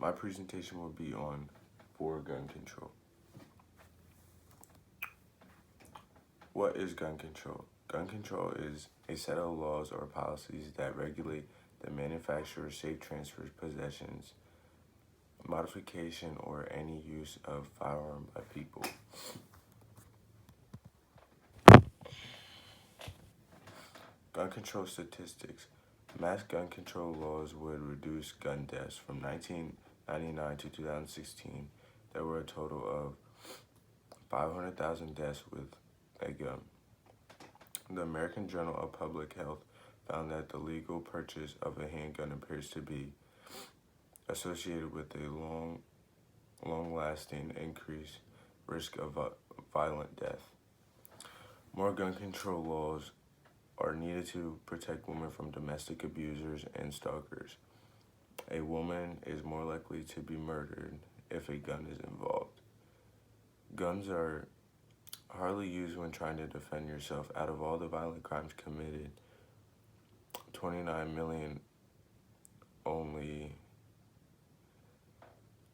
My presentation will be on for gun control. What is gun control? Gun control is a set of laws or policies that regulate the manufacture, safe transfer, possessions, modification, or any use of firearm by people. Gun control statistics. Mass gun control laws would reduce gun deaths. From 1999 to 2016, there were a total of 500,000 deaths with a gun. The American Journal of Public Health found that the legal purchase of a handgun appears to be associated with a long-lasting increased risk of violent death. More gun control laws are needed to protect women from domestic abusers and stalkers. A woman is more likely to be murdered if a gun is involved. Guns are hardly used when trying to defend yourself. Out of all the violent crimes committed, 29 million, only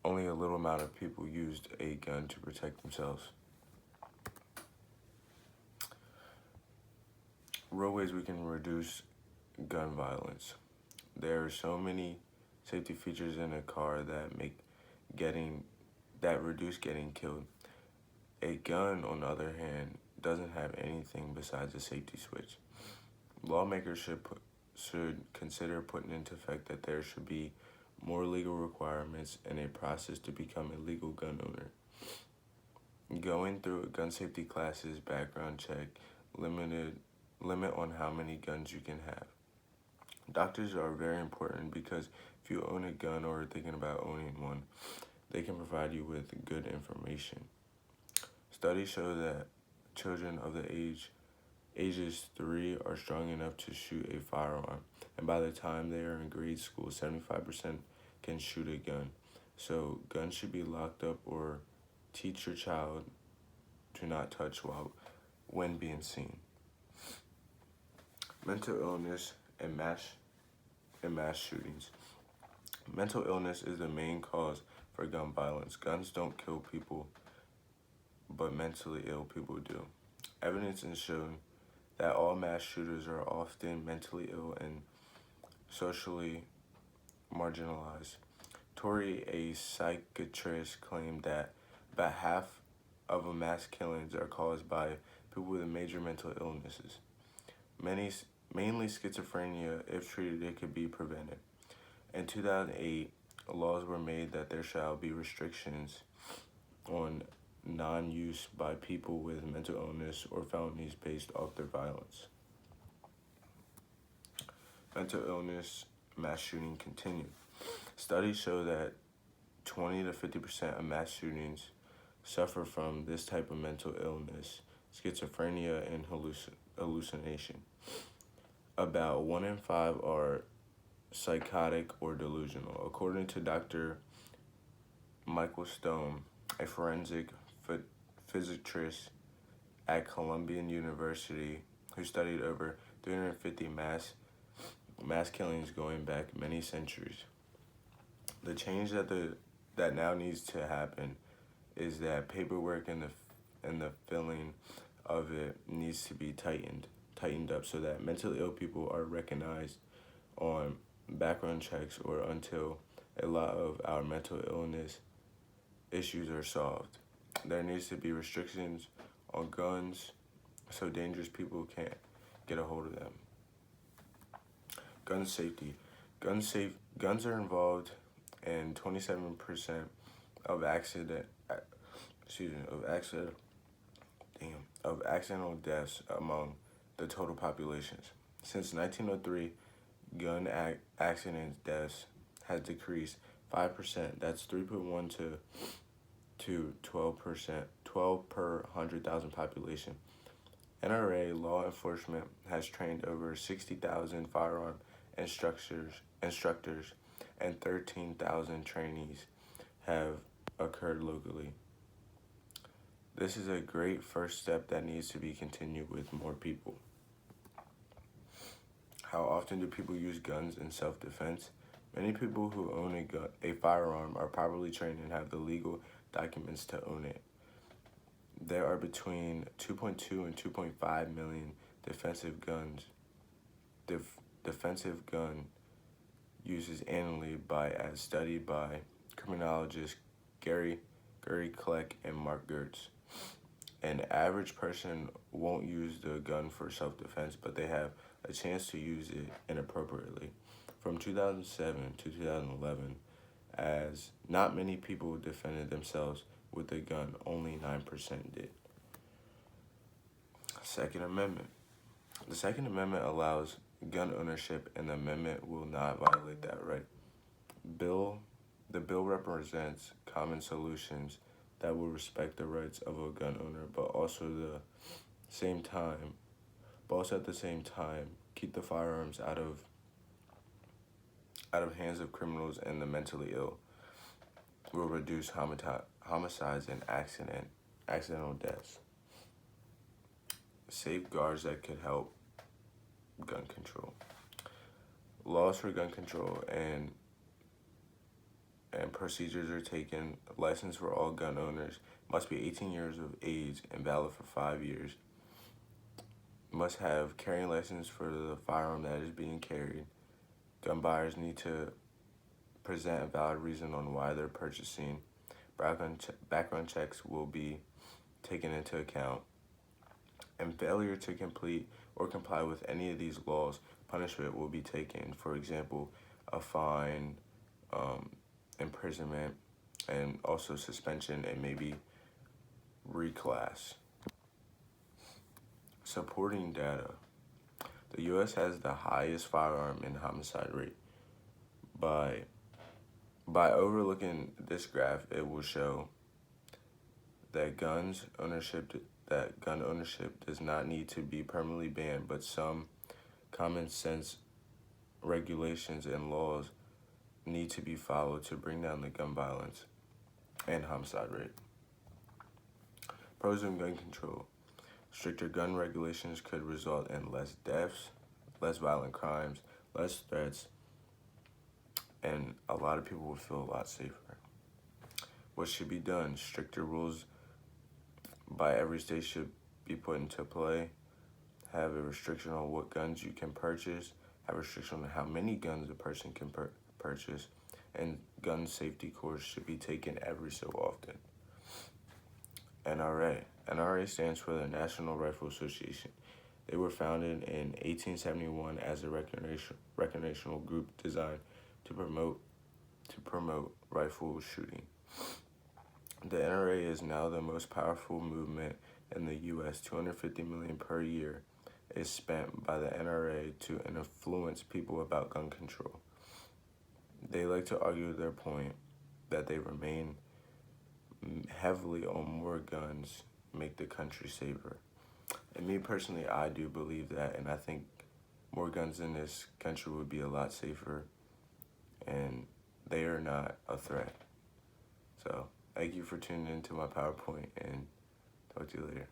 a little amount of people used a gun to protect themselves. Real ways we can reduce gun violence. There are so many safety features in a car that reduce getting killed. A gun, on the other hand, doesn't have anything besides a safety switch. Lawmakers should consider putting into effect that there should be more legal requirements and a process to become a legal gun owner. Going through a gun safety classes, background check, limit on how many guns you can have. Doctors are very important because if you own a gun or are thinking about owning one, they can provide you with good information. Studies show that children of the ages 3 are strong enough to shoot a firearm, and by the time they are in grade school, 75% can shoot a gun. So guns should be locked up or teach your child to not touch when being seen. Mental illness and mass shootings. Mental illness is the main cause for gun violence. Guns don't kill people, but mentally ill people do. Evidence has shown that all mass shooters are often mentally ill and socially marginalized. Tori, a psychiatrist, claimed that about half of mass killings are caused by people with major mental illnesses. Mainly schizophrenia. If treated, it could be prevented. In 2008, laws were made that there shall be restrictions on non-use by people with mental illness or felonies based off their violence. Mental illness, mass shooting continue. Studies show that 20 to 50% of mass shootings suffer from this type of mental illness, schizophrenia, and hallucination. About 1 in 5 are psychotic or delusional. According to Dr. Michael Stone, a forensic physicist at Columbia University who studied over 350 mass killings going back many centuries. The change that now needs to happen is that paperwork and the filling of it needs to be tightened up so that mentally ill people are recognized on background checks or until a lot of our mental illness issues are solved. There needs to be restrictions on guns so dangerous people can't get a hold of them. Gun safety. Guns are involved in 27% of accidental deaths among the total populations. Since 1903, gun accident deaths has decreased 5%. That's 3.1 to 12 per 100,000 population. NRA law enforcement has trained over 60,000 firearm instructors, and 13,000 trainees have occurred locally. This is a great first step that needs to be continued with more people. How often do people use guns in self-defense? Many people who own a firearm are properly trained and have the legal documents to own it. There are between 2.2 and 2.5 million defensive gun uses annually as studied by criminologists Gary Kleck and Mark Gertz. An average person won't use the gun for self-defense, but they have a chance to use it inappropriately. From 2007 to 2011, as not many people defended themselves with a gun, only 9% did. Second Amendment. The Second Amendment allows gun ownership, and the amendment will not violate that right. The bill represents common solutions that will respect the rights of a gun owner, but also at the same time keep the firearms out of hands of criminals and the mentally ill. Will reduce homicides and accidental deaths. Safeguards that could help gun control. Laws for gun control and procedures are taken. License for all gun owners must be 18 years of age and valid for 5 years. Must have carrying license for the firearm that is being carried. Gun buyers need to present a valid reason on why they're purchasing. Background checks will be taken into account. And failure to complete or comply with any of these laws, punishment will be taken. For example, a fine, imprisonment, and also suspension and maybe reclass. Supporting data. The U.S. has the highest firearm and homicide rate. By overlooking this graph, it will show that gun ownership does not need to be permanently banned, but some common sense regulations and laws need to be followed to bring down the gun violence and homicide rate. Pros of gun control. Stricter gun regulations could result in less deaths, less violent crimes, less threats, and a lot of people would feel a lot safer. What should be done? Stricter rules by every state should be put into play. Have a restriction on what guns you can purchase. Have a restriction on how many guns a person can purchase. And gun safety courses should be taken every so often. NRA. NRA stands for the National Rifle Association. They were founded in 1871 as a recreational group designed to promote rifle shooting. The NRA is now the most powerful movement in the U.S. $250 million per year is spent by the NRA to influence people about gun control. They like to argue their point that they remain heavily on more guns make the country safer. And me personally, I do believe that, and I think more guns in this country would be a lot safer, and they are not a threat. So thank you for tuning into my PowerPoint, and talk to you later.